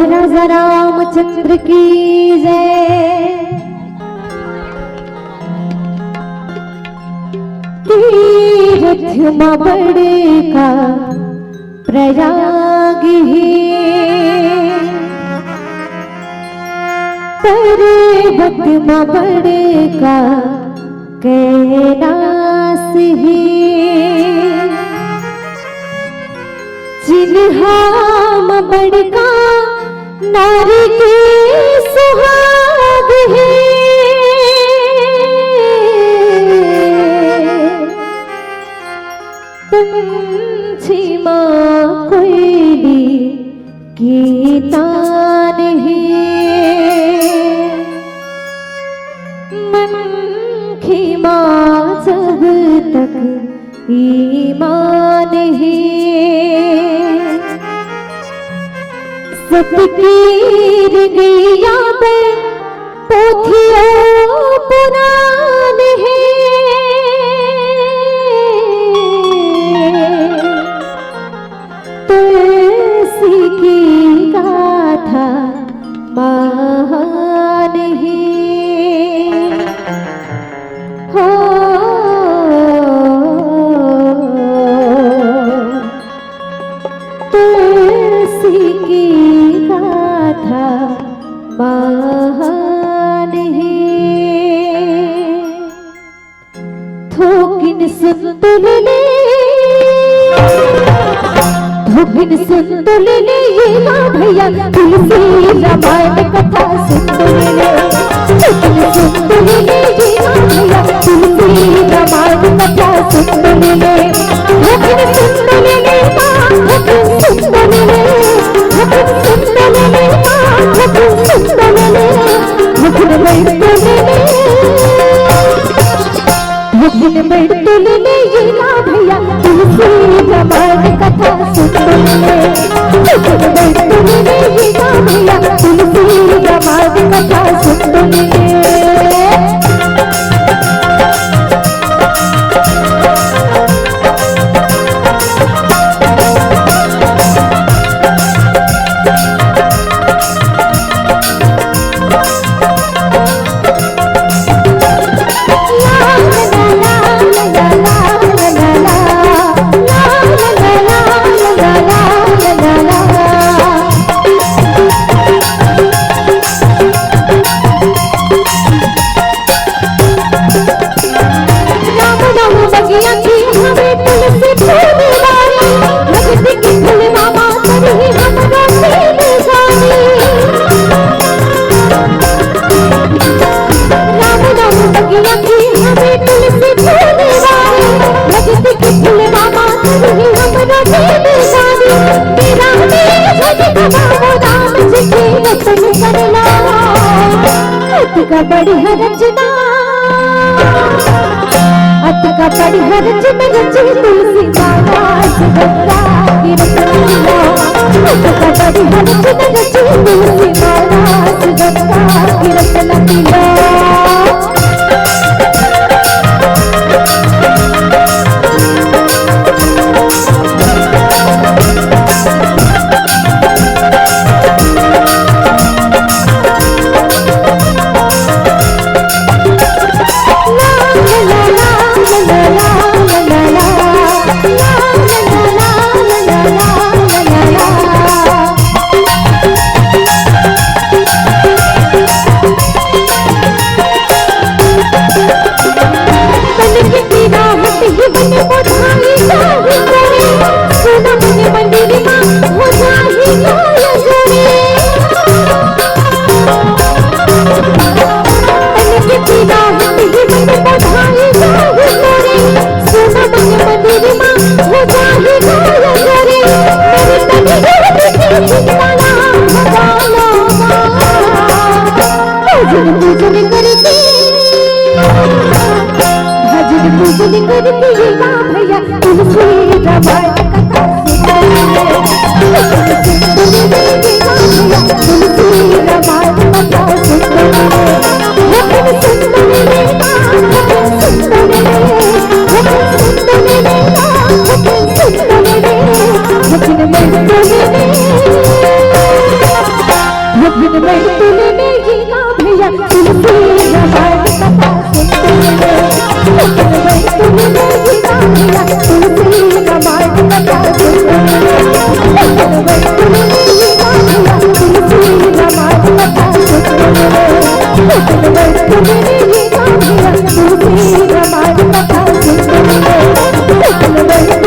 राजा रामचंद्र की जय। तीर्थ मां बड़का प्रयाग है, पर्वत मां बड़का कैलाश है। जिन्हाम बड़का नारी के सुहाग है, पंछी मां कोयली की तान है, मनखी मां जब तक ईमान है। सतकीर गैया पे पोथियों पुराण है, तुलसी की गाथा महान है। हो तुलसी की गाथा महान है। थोकिन सुतुलने थोकिन सुतुलने ये मां भैया तुलसी रामायण कथा सुतुलने। थोकिन सुतुलने ये मां भैया तुलसी रामायण कथा सुतुलने। थोकिन सुतुलने मां थोकिन सुतुलने, थोकिन सुतुलने मां थोकिन सुतुलने, थोकिन बैठुलने, थोकिन बैठुलने ये मां भैया तुलसी रामायण कथा सुतुलने। थोकिन बैठुलने ये मां भैया तुलसी रामायण कथा सुतुलने। बढ़िया रचना अतका बढ़िया रचना रची तुलसी माला सुगंधा की रचना। अतका बढ़िया रचना रची तुलसी माला सुगंधा की रचना। तुम बैठ के मेरे ये काम किया, तुलसी हमारी कथा सुन ले, तुम बैठ